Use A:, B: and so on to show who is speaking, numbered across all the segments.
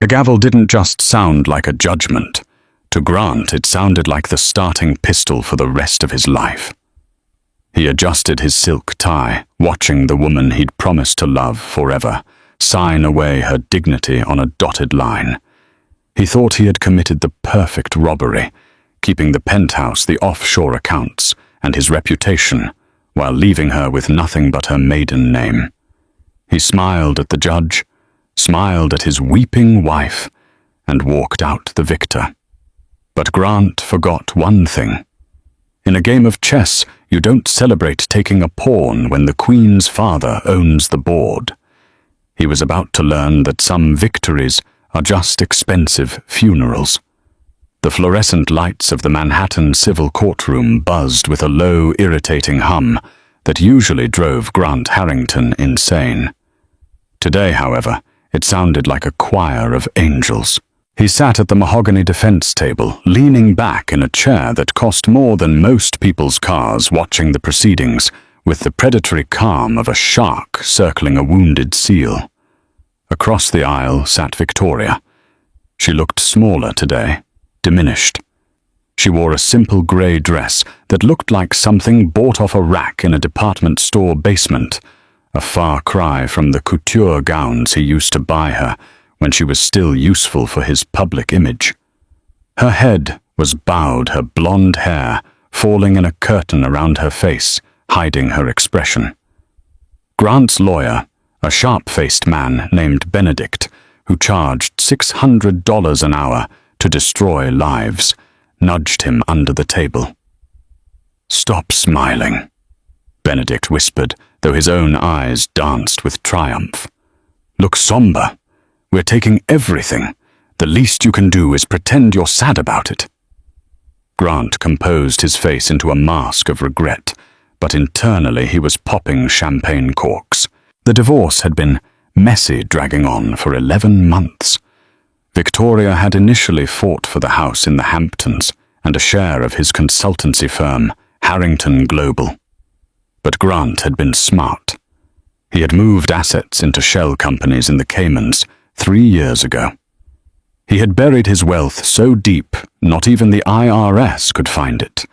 A: The gavel didn't just sound like a judgment. To Grant, it sounded like the starting pistol for the rest of his life. He adjusted his silk tie, watching the woman he'd promised to love forever sign away her dignity on a dotted line. He thought he had committed the perfect robbery, keeping the penthouse, the offshore accounts, and his reputation, while leaving her with nothing but her maiden name. He smiled at the judge, smiled at his weeping wife, and walked out the victor. But Grant forgot one thing. In a game of chess, you don't celebrate taking a pawn when the queen's father owns the board. He was about to learn that some victories are just expensive funerals. The fluorescent lights of the Manhattan civil courtroom buzzed with a low, irritating hum that usually drove Grant Harrington insane. Today, however, it sounded like a choir of angels. He sat at the mahogany defense table, leaning back in a chair that cost more than most people's cars, watching the proceedings with the predatory calm of a shark circling a wounded seal. Across the aisle sat Victoria. She looked smaller today, diminished. She wore a simple grey dress that looked like something bought off a rack in a department store basement, a far cry from the couture gowns he used to buy her when she was still useful for his public image. Her head was bowed, her blonde hair falling in a curtain around her face, hiding her expression. Grant's lawyer, a sharp-faced man named Benedict, who charged $600 an hour to destroy lives, nudged him under the table. "Stop smiling," Benedict whispered, though his own eyes danced with triumph. "Look somber. We're taking everything. The least you can do is pretend you're sad about it." Grant composed his face into a mask of regret, but internally he was popping champagne corks. The divorce had been messy, dragging on for 11 months. Victoria had initially fought for the house in the Hamptons and a share of his consultancy firm, Harrington Global. But Grant had been smart. He had moved assets into shell companies in the Caymans 3 years ago. He had buried his wealth so deep not even the IRS could find it,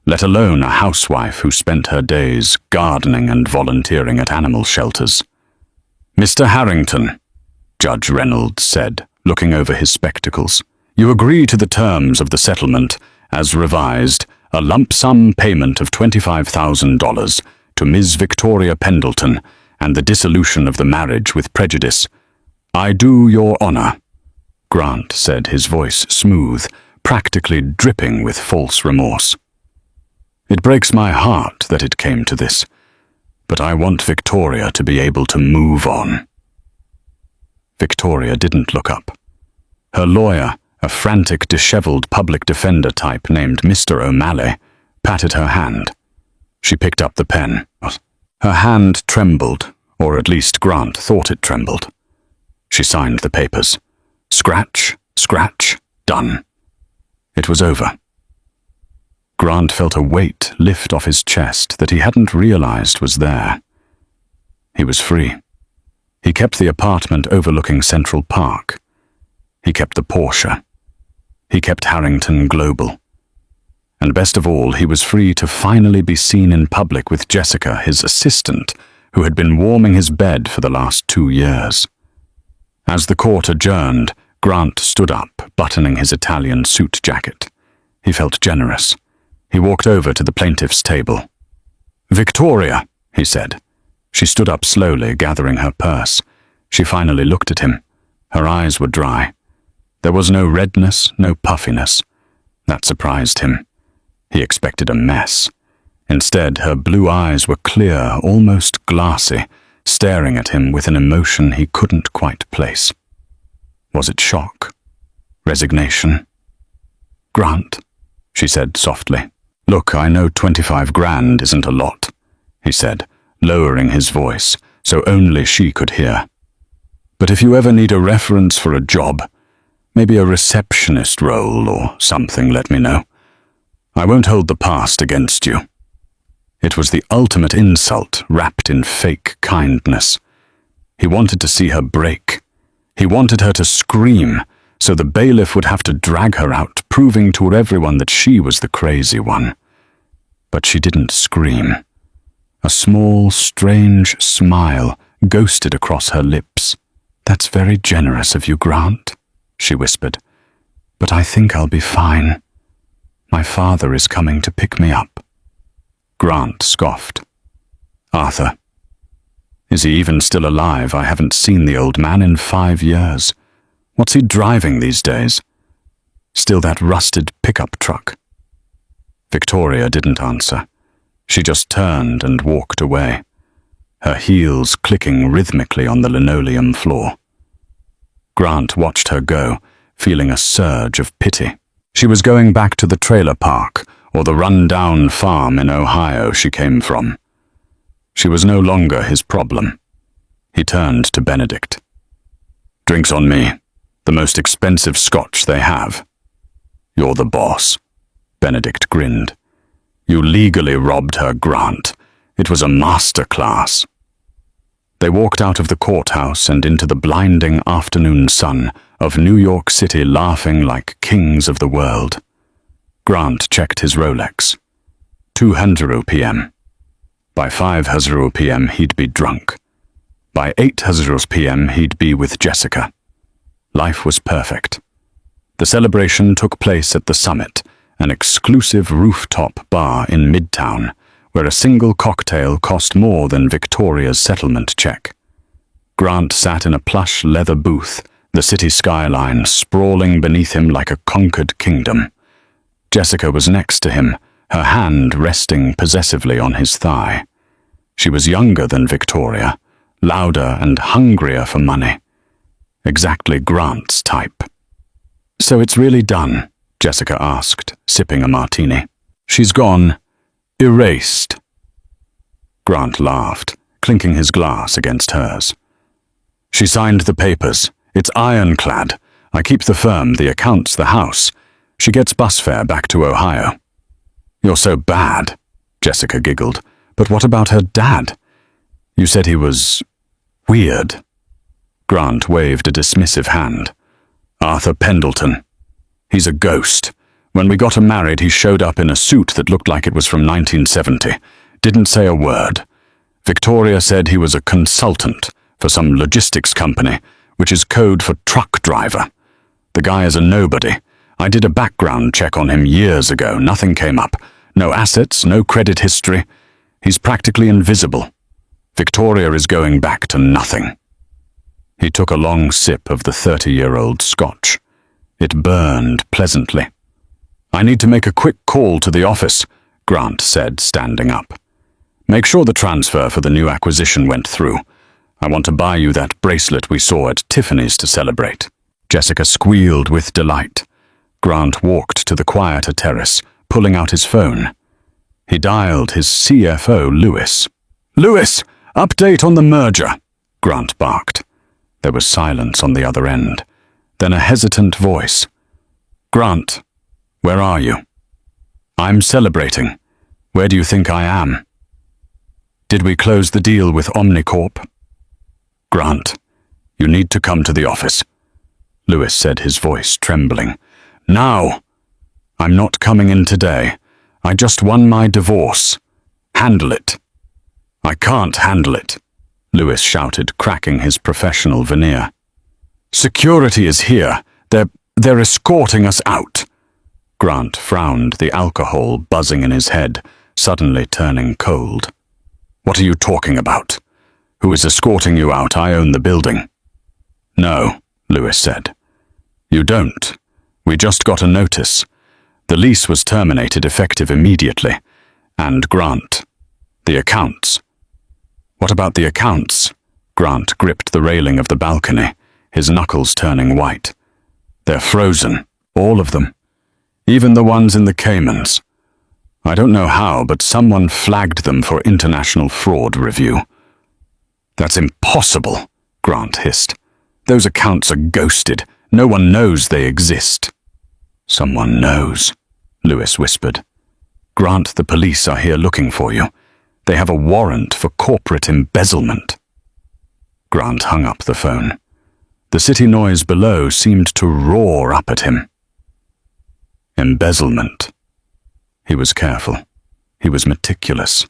A: let alone a housewife who spent her days gardening and volunteering at animal shelters. "Mr. Harrington," Judge Reynolds said, looking over his spectacles, "you agree to the terms of the settlement, as revised, a lump sum payment of $25,000 to Ms. Victoria Pendleton and the dissolution of the marriage with prejudice. I do, Your Honor," Grant said, his voice smooth, practically dripping with false remorse. "It breaks my heart that it came to this, but I want Victoria to be able to move on." Victoria didn't look up. Her lawyer, a frantic, disheveled public defender type named Mr. O'Malley, patted her hand. She picked up the pen. Her hand trembled, or at least Grant thought it trembled. She signed the papers. Scratch, scratch, done. It was over. Grant felt a weight lift off his chest that he hadn't realized was there. He was free. He kept the apartment overlooking Central Park. He kept the Porsche. He kept Harrington Global. And best of all, he was free to finally be seen in public with Jessica, his assistant, who had been warming his bed for the last 2 years. As the court adjourned, Grant stood up, buttoning his Italian suit jacket. He felt generous. He walked over to the plaintiff's table. "Victoria," he said. She stood up slowly, gathering her purse. She finally looked at him. Her eyes were dry. There was no redness, no puffiness. That surprised him. He expected a mess. Instead, her blue eyes were clear, almost glassy, staring at him with an emotion he couldn't quite place. Was it shock? Resignation? "Grant," she said softly. "Look, I know 25 grand isn't a lot," he said, lowering his voice so only she could hear. "But if you ever need a reference for a job, maybe a receptionist role or something, let me know. I won't hold the past against you." It was the ultimate insult wrapped in fake kindness. He wanted to see her break. He wanted her to scream, so the bailiff would have to drag her out, proving to everyone that she was the crazy one. But she didn't scream. A small, strange smile ghosted across her lips. "That's very generous of you, Grant," she whispered. "But I think I'll be fine. My father is coming to pick me up." Grant scoffed. "Arthur? Is he even still alive? I haven't seen the old man in 5 years. What's he driving these days? Still that rusted pickup truck?" Victoria didn't answer. She just turned and walked away, her heels clicking rhythmically on the linoleum floor. Grant watched her go, feeling a surge of pity. She was going back to the trailer park, or the run-down farm in Ohio she came from. She was no longer his problem. He turned to Benedict. "Drinks on me. The most expensive scotch they have." "You're the boss." Benedict grinned. "You legally robbed her, Grant. It was a master class." They walked out of the courthouse and into the blinding afternoon sun of New York City, laughing like kings of the world. Grant checked his Rolex. 2:00 p.m. By 5:00 p.m. he'd be drunk. By 8:00 p.m. he'd be with Jessica. Life was perfect. The celebration took place at the Summit, an exclusive rooftop bar in Midtown, where a single cocktail cost more than Victoria's settlement check. Grant sat in a plush leather booth, the city skyline sprawling beneath him like a conquered kingdom. Jessica was next to him, her hand resting possessively on his thigh. She was younger than Victoria, louder and hungrier for money. Exactly Grant's type. "So it's really done?" Jessica asked, sipping a martini. "She's gone. Erased." Grant laughed, clinking his glass against hers. "She signed the papers. It's ironclad. I keep the firm, the accounts, the house. She gets bus fare back to Ohio." "You're so bad," Jessica giggled. "But what about her dad? You said he was weird." Grant waved a dismissive hand. "Arthur Pendleton. He's a ghost. When we got him married, he showed up in a suit that looked like it was from 1970. Didn't say a word. Victoria said he was a consultant for some logistics company, which is code for truck driver. The guy is a nobody. I did a background check on him years ago. Nothing came up. No assets, no credit history. He's practically invisible. Victoria is going back to nothing." He took a long sip of the 30-year-old scotch. It burned pleasantly. "I need to make a quick call to the office," Grant said, standing up. "Make sure the transfer for the new acquisition went through. I want to buy you that bracelet we saw at Tiffany's to celebrate." Jessica squealed with delight. Grant walked to the quieter terrace, pulling out his phone. He dialed his CFO, Lewis. "Lewis, update on the merger," Grant barked. There was silence on the other end. Then a hesitant voice. "Grant, where are you?" "I'm celebrating. Where do you think I am?" "Did we close the deal with Omnicorp?" "Grant, you need to come to the office," Lewis said, his voice trembling. "Now!" "I'm not coming in today. I just won my divorce. Handle it." "I can't handle it," Lewis shouted, cracking his professional veneer. "Security is here. They're escorting us out." Grant frowned, the alcohol buzzing in his head, suddenly turning cold. "What are you talking about? Who is escorting you out? I own the building." "No," Lewis said. "You don't. We just got a notice. The lease was terminated effective immediately. And Grant, the accounts." "What about the accounts?" Grant gripped the railing of the balcony, his knuckles turning white. "They're frozen, all of them. Even the ones in the Caymans. I don't know how, but someone flagged them for international fraud review." "That's impossible," Grant hissed. "Those accounts are ghosted. No one knows they exist." "Someone knows," Lewis whispered. "Grant, the police are here looking for you. They have a warrant for corporate embezzlement." Grant hung up the phone. The city noise below seemed to roar up at him. Embezzlement. He was careful. He was meticulous.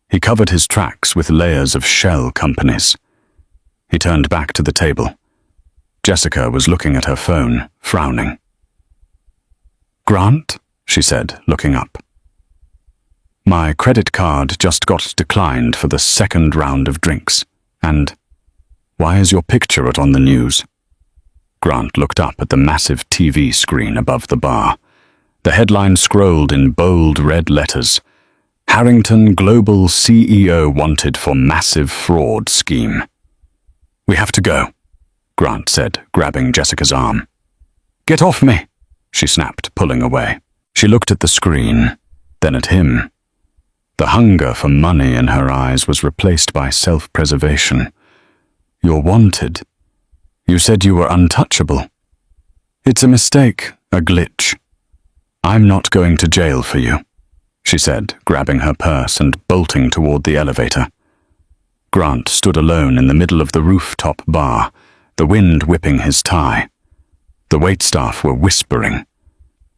A: He covered his tracks with layers of shell companies. He turned back to the table. Jessica was looking at her phone, frowning. "Grant?" she said, looking up. "My credit card just got declined for the second round of drinks. And why is your picture on the news?" Grant looked up at the massive TV screen above the bar. The headline scrolled in bold red letters. "Harrington Global CEO wanted for massive fraud scheme." "We have to go," Grant said, grabbing Jessica's arm. "Get off me," she snapped, pulling away. She looked at the screen, then at him. The hunger for money in her eyes was replaced by self-preservation. "You're wanted. You said you were untouchable." "It's a mistake, a glitch. I'm not going to jail for you," she said, grabbing her purse and bolting toward the elevator. Grant stood alone in the middle of the rooftop bar, the wind whipping his tie. The waitstaff were whispering.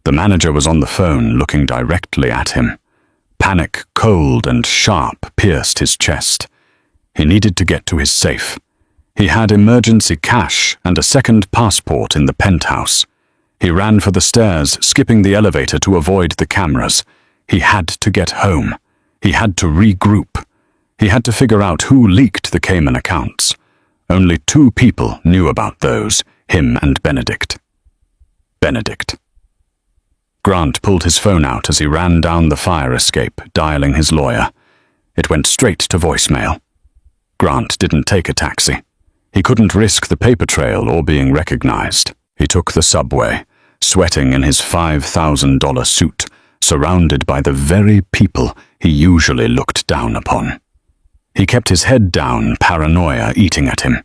A: The manager was on the phone, looking directly at him. Panic, cold and sharp, pierced his chest. He needed to get to his safe. He had emergency cash and a second passport in the penthouse. He ran for the stairs, skipping the elevator to avoid the cameras. He had to get home. He had to regroup. He had to figure out who leaked the Cayman accounts. Only 2 people knew about those, him and Benedict. Benedict. Grant pulled his phone out as he ran down the fire escape, dialing his lawyer. It went straight to voicemail. Grant didn't take a taxi. He couldn't risk the paper trail or being recognized. He took the subway, sweating in his $5,000 suit, surrounded by the very people he usually looked down upon. He kept his head down, paranoia eating at him.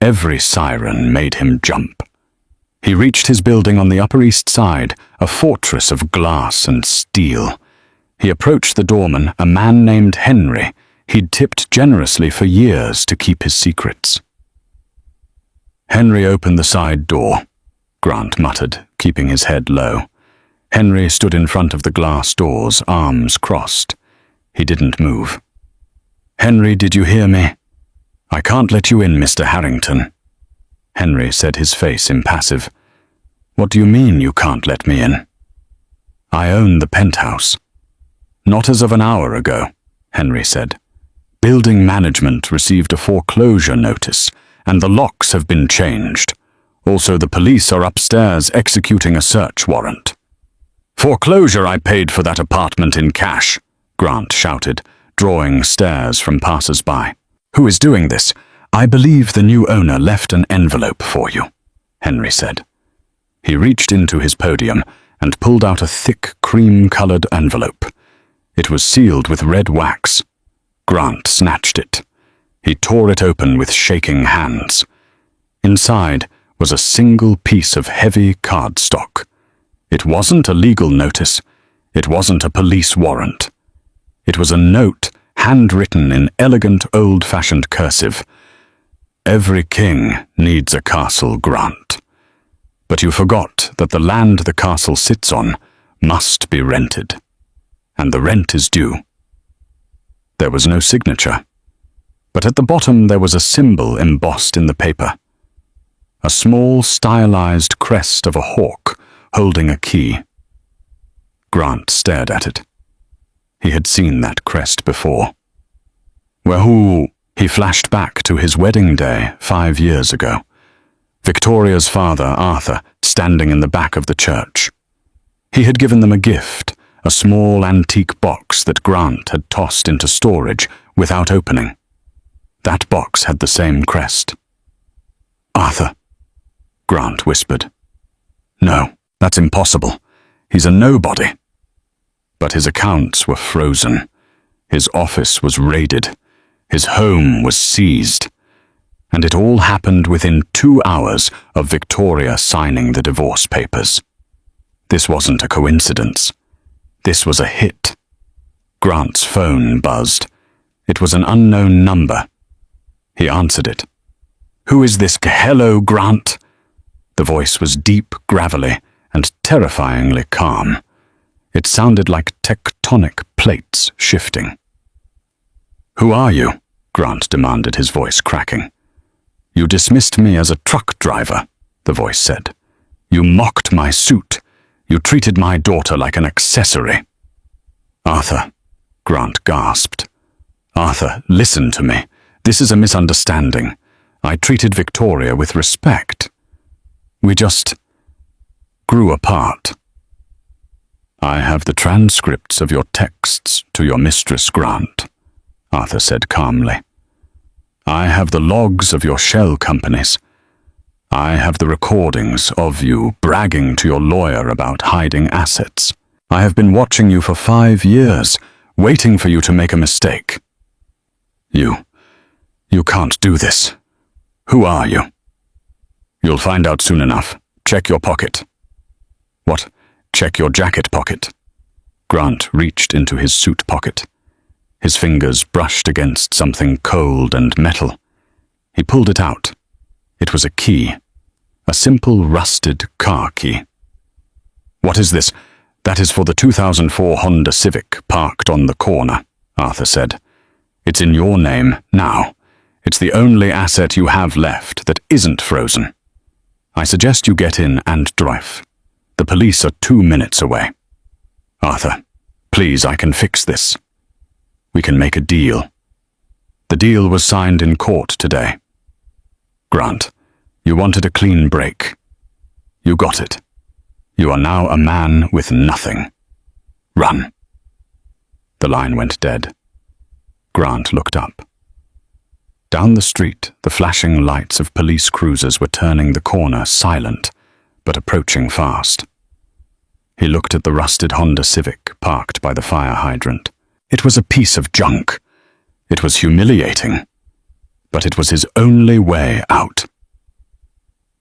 A: Every siren made him jump. He reached his building on the Upper East Side, a fortress of glass and steel. He approached the doorman, a man named Henry. He'd tipped generously for years to keep his secrets. "Henry, opened the side door," Grant muttered, keeping his head low. Henry stood in front of the glass doors, arms crossed. He didn't move. "Henry, did you hear me?" "I can't let you in, Mr. Harrington." Henry said, his face impassive. "What do you mean you can't let me in?" "I own the penthouse." "Not as of an hour ago," Henry said. "Building management received a foreclosure notice, and the locks have been changed. Also, the police are upstairs executing a search warrant." "Foreclosure! I paid for that apartment in cash," Grant shouted, drawing stares from passers-by. "Who is doing this?" "I believe the new owner left an envelope for you," Henry said. He reached into his podium and pulled out a thick, cream-colored envelope. It was sealed with red wax. Grant snatched it. He tore it open with shaking hands. Inside was a single piece of heavy cardstock. It wasn't a legal notice. It wasn't a police warrant. It was a note handwritten in elegant old-fashioned cursive. "Every king needs a castle, Grant. But you forgot that the land the castle sits on must be rented. And the rent is due." There was no signature. But at the bottom there was a symbol embossed in the paper. A small, stylized crest of a hawk holding a key. Grant stared at it. He had seen that crest before. Wahoo! He flashed back to his wedding day 5 years ago. Victoria's father, Arthur, standing in the back of the church. He had given them a gift, a small antique box that Grant had tossed into storage without opening. That box had the same crest. "Arthur," Grant whispered. "No, that's impossible. He's a nobody." But his accounts were frozen. His office was raided. His home was seized. And it all happened within 2 hours of Victoria signing the divorce papers. This wasn't a coincidence. This was a hit. Grant's phone buzzed. It was an unknown number. He answered it. Who is this? Hello, Grant? The voice was deep, gravelly, and terrifyingly calm. It sounded like tectonic plates shifting. Who are you? Grant demanded, his voice cracking. You dismissed me as a truck driver, the voice said. You mocked my suit. You treated my daughter like an accessory. Arthur, Grant gasped. Arthur, listen to me. This is a misunderstanding. I treated Victoria with respect. We just grew apart. I have the transcripts of your texts to your mistress, Grant, Arthur said calmly. I have the logs of your shell companies. I have the recordings of you bragging to your lawyer about hiding assets. I have been watching you for 5 years, waiting for you to make a mistake. You can't do this. Who are you? You'll find out soon enough. Check your pocket. What? Check your jacket pocket. Grant reached into his suit pocket. His fingers brushed against something cold and metal. He pulled it out. It was a key. A simple rusted car key. What is this? That is for the 2004 Honda Civic parked on the corner, Arthur said. It's in your name now. It's the only asset you have left that isn't frozen. I suggest you get in and drive. The police are 2 minutes away. Arthur, please, I can fix this. We can make a deal. The deal was signed in court today. Grant, you wanted a clean break. You got it. You are now a man with nothing. Run. The line went dead. Grant looked up. Down the street, the flashing lights of police cruisers were turning the corner silent, but approaching fast. He looked at the rusted Honda Civic parked by the fire hydrant. It was a piece of junk. It was humiliating, but it was his only way out.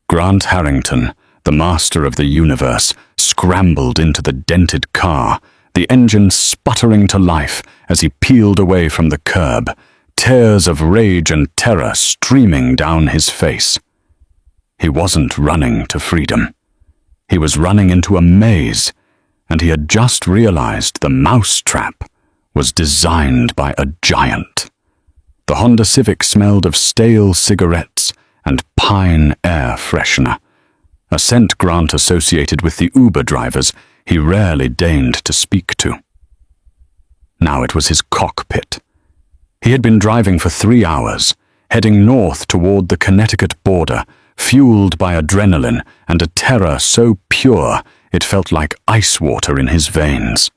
A: Grant Harrington, the master of the universe, scrambled into the dented car, the engine sputtering to life as he peeled away from the curb, tears of rage and terror streaming down his face. He wasn't running to freedom. He was running into a maze, and he had just realized the mousetrap was designed by a giant. The Honda Civic smelled of stale cigarettes and pine air freshener, a scent Grant associated with the Uber drivers he rarely deigned to speak to. Now it was his cockpit. He had been driving for 3 hours, heading north toward the Connecticut border, fueled by adrenaline and a terror so pure it felt like ice water in his veins.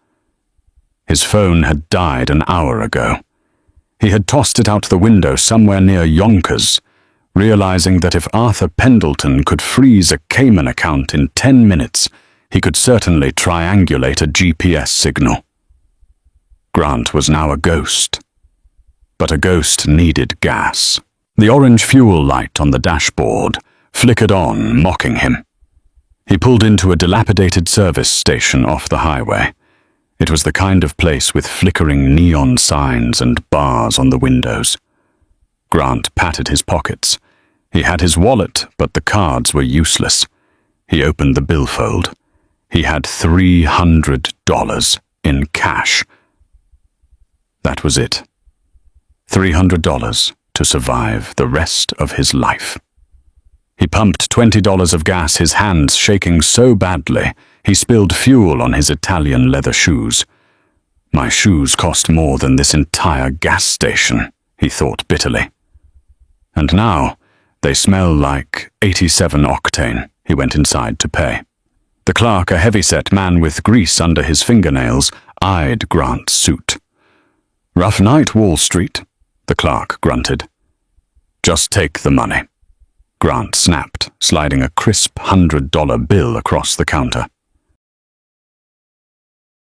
A: His phone had died an hour ago. He had tossed it out the window somewhere near Yonkers, realizing that if Arthur Pendleton could freeze a Cayman account in 10 minutes, he could certainly triangulate a GPS signal. Grant was now a ghost. But a ghost needed gas. The orange fuel light on the dashboard flickered on, mocking him. He pulled into a dilapidated service station off the highway. It was the kind of place with flickering neon signs and bars on the windows. Grant patted his pockets. He had his wallet, but the cards were useless. He opened the billfold. He had $300 in cash. That was it. $300 to survive the rest of his life. He pumped $20 of gas, his hands shaking so badly he spilled fuel on his Italian leather shoes. My shoes cost more than this entire gas station, he thought bitterly. And now they smell like 87 octane. He went inside to pay. The clerk, a heavy-set man with grease under his fingernails, eyed Grant's suit. Rough night, Wall Street, the clerk grunted. Just take the money. Grant snapped, sliding a crisp $100 bill across the counter.